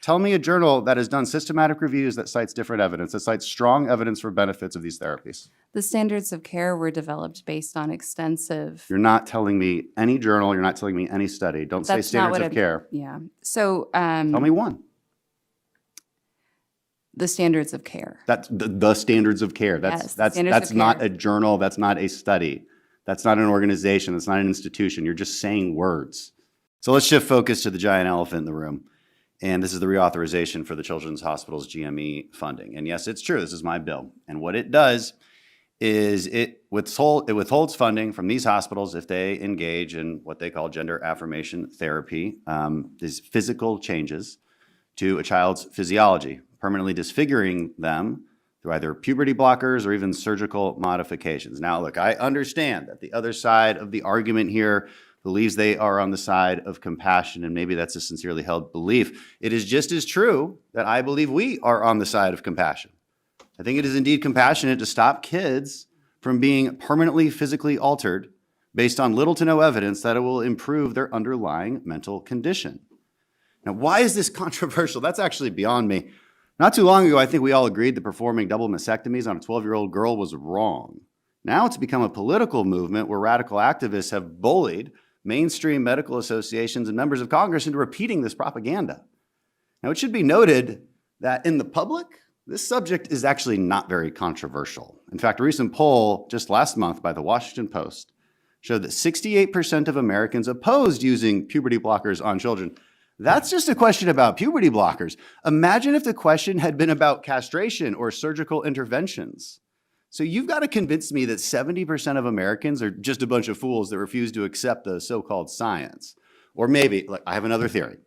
Tell me a journal that has done systematic reviews that cites different evidence, that cites strong evidence for benefits of these therapies. The standards of care were developed based on extensive. You're not telling me any journal. You're not telling me any study. Don't say standards of care. Yeah. So tell me one. The standards of care. That's the standards of care. That's not a journal. That's not a study. That's not an organization. That's not an institution. You're just saying words. So let's shift focus to the giant elephant in the room. And this is the reauthorization for the Children's Hospital's GME funding. And yes, it's true. This is my bill. And what it does is it withholds funding from these hospitals if they engage in what they call gender affirmation therapy, these physical changes to a child's physiology, permanently disfiguring them through either puberty blockers or even surgical modifications. Now, look, I understand that the other side of the argument here believes they are on the side of compassion, and maybe that's a sincerely held belief. It is just as true that I believe we are on the side of compassion. I think it is indeed compassionate to stop kids from being permanently physically altered based on little to no evidence that it will improve their underlying mental condition. Now, why is this controversial? That's actually beyond me. Not too long ago, I think we all agreed that performing double mastectomies on a 12-year-old girl was wrong. Now it's become a political movement where radical activists have bullied mainstream medical associations and members of Congress into repeating this propaganda. Now, it should be noted that in the public, this subject is actually not very controversial. In fact, a recent poll just last month by the Washington Post showed that 68% of Americans opposed using puberty blockers on children. That's just a question about puberty blockers. Imagine if the question had been about castration or surgical interventions. So you've got to convince me that 70% of Americans are just a bunch of fools that refuse to accept the so-called science. Or maybe, I have another theory.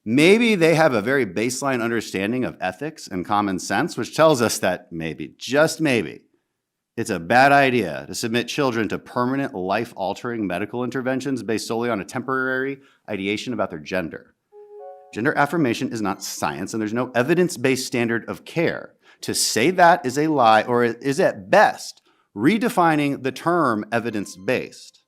Maybe they have a very baseline understanding of ethics and common sense, which tells us that maybe, just maybe, it's a bad idea to submit children to permanent life-altering medical interventions based solely on a temporary ideation about their gender. Gender affirmation is not science, and there's no evidence-based standard of care. To say that is a lie, or is at best redefining the term evidence-based.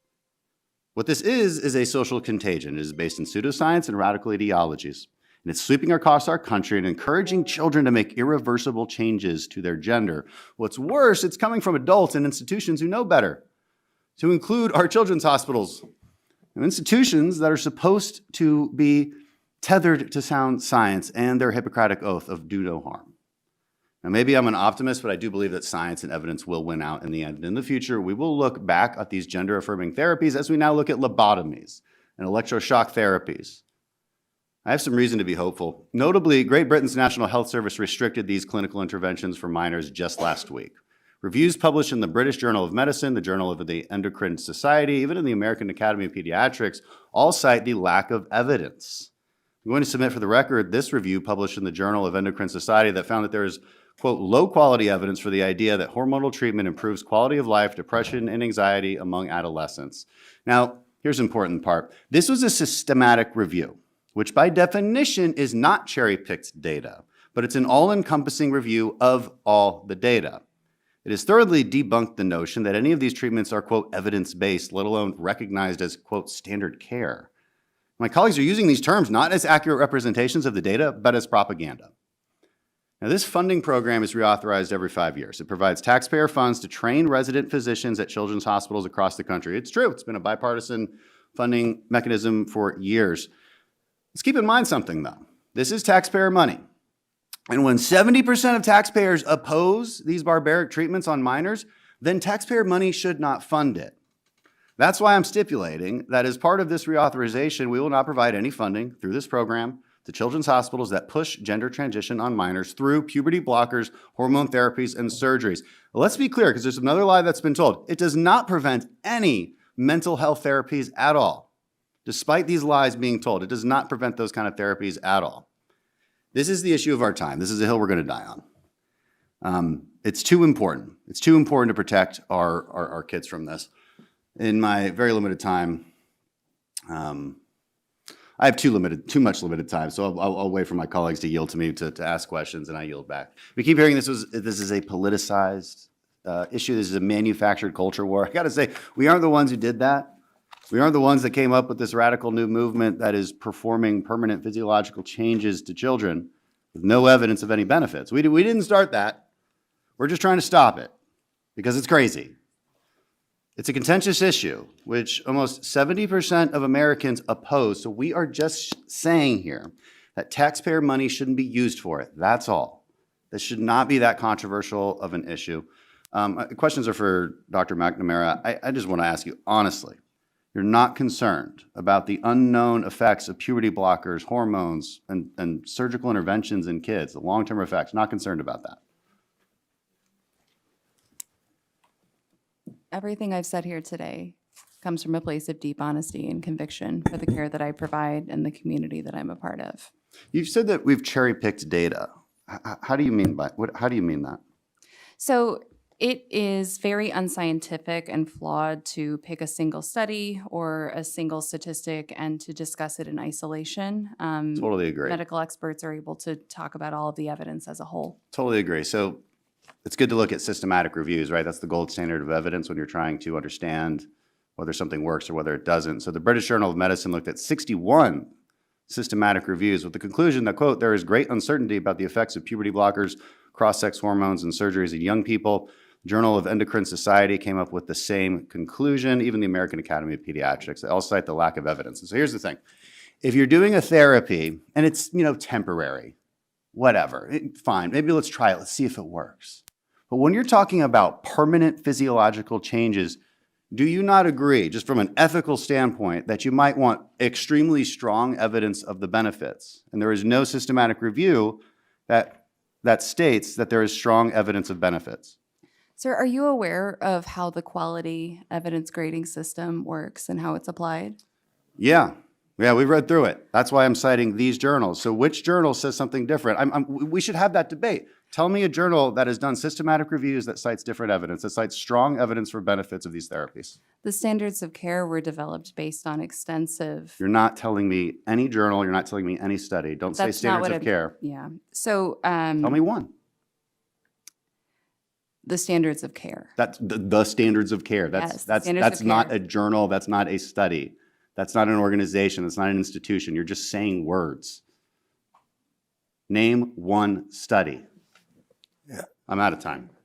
What this is a social contagion. It is based in pseudoscience and radical ideologies. And it's sweeping across our country and encouraging children to make irreversible changes to their gender. What's worse, it's coming from adults and institutions who know better, to include our children's hospitals, institutions that are supposed to be tethered to sound science and their Hippocratic oath of do no harm. Now, maybe I'm an optimist, but I do believe that science and evidence will win out in the end. In the future, we will look back at these gender-affirming therapies as we now look at lobotomies and electroshock therapies. I have some reason to be hopeful. Notably, Great Britain's National Health Service restricted these clinical interventions for minors just last week. Reviews published in the British Journal of Medicine, the Journal of the Endocrine Society, even in the American Academy of Pediatrics, all cite the lack of evidence. I'm going to submit for the record this review published in the Journal of Endocrine Society that found that there is, quote, low-quality evidence for the idea that hormonal treatment improves quality of life, depression, and anxiety among adolescents. Now, here's the important part. This was a systematic review, which by definition is not cherry-picked data, but it's an all-encompassing review of all the data. It has thoroughly debunked the notion that any of these treatments are, quote, evidence-based, let alone recognized as, quote, standard care. My colleagues are using these terms not as accurate representations of the data, but as propaganda. Now, this funding program is reauthorized every 5 years. It provides taxpayer funds to train resident physicians at children's hospitals across the country. It's true, it's been a bipartisan funding mechanism for years. Let's keep in mind something, though. This is taxpayer money. And when 70% of taxpayers oppose these barbaric treatments on minors, then taxpayer money should not fund it. That's why I'm stipulating that as part of this reauthorization, we will not provide any funding through this program to children's hospitals that push gender transition on minors through puberty blockers, hormone therapies, and surgeries. Let's be clear, because there's another lie that's been told. It does not prevent any mental health therapies at all. Despite these lies being told, it does not prevent those kind of therapies at all. This is the issue of our time. This is a hill we're going to die on. It's too important. It's too important to protect our kids from this. In my very limited time, I have too much limited time, so I'll wait for my colleagues to yield to me to ask questions, and I yield back. We keep hearing this is a politicized issue. This is a manufactured culture war. I got to say, we aren't the ones who did that. We aren't the ones that came up with this radical new movement that is performing permanent physiological changes to children with no evidence of any benefits. We didn't start that. We're just trying to stop it because it's crazy. It's a contentious issue, which almost 70% of Americans oppose. So we are just saying here that taxpayer money shouldn't be used for it. That's all. This should not be that controversial of an issue. Questions are for Dr. McNamara. I just want to ask you, honestly, you're not concerned about the unknown effects of puberty blockers, hormones, and surgical interventions in kids, the long-term effects, not concerned about that? Everything I've said here today comes from a place of deep honesty and conviction for the care that I provide and the community that I'm a part of. You've said that we've cherry-picked data. How do you mean how do you mean that? So it is very unscientific and flawed to pick a single study or a single statistic and to discuss it in isolation. Totally agree. Medical experts are able to talk about all of the evidence as a whole. Totally agree. So it's good to look at systematic reviews, right? That's the gold standard of evidence when you're trying to understand whether something works or whether it doesn't. So the British Journal of Medicine looked at 61 systematic reviews with the conclusion that, quote, there is great uncertainty about the effects of puberty blockers, cross-sex hormones, and surgeries in young people. The Journal of Endocrine Society came up with the same conclusion, even the American Academy of Pediatrics. They all cite the lack of evidence. And so here's the thing. If you're doing a therapy and it's, temporary, whatever, fine, maybe let's try it. Let's see if it works. But when you're talking about permanent physiological changes, do you not agree, just from an ethical standpoint, that you might want extremely strong evidence of the benefits? And there is no systematic review that states that there is strong evidence of benefits. Sir, are you aware of how the quality evidence grading system works and how it's applied? Yeah, we've read through it. That's why I'm citing these journals. So which journal says something different? We should have that debate. Tell me a journal that has done systematic reviews that cites different evidence, that cites strong evidence for benefits of these therapies. The standards of care were developed based on extensive... You're not telling me any journal, you're not telling me any study. Don't say standards of care. Yeah. So... tell me one. The standards of care. That's the standards of care. That's not a journal, that's not a study. That's not an organization, that's not an institution. You're just saying words. Name one study. Yeah. I'm out of time.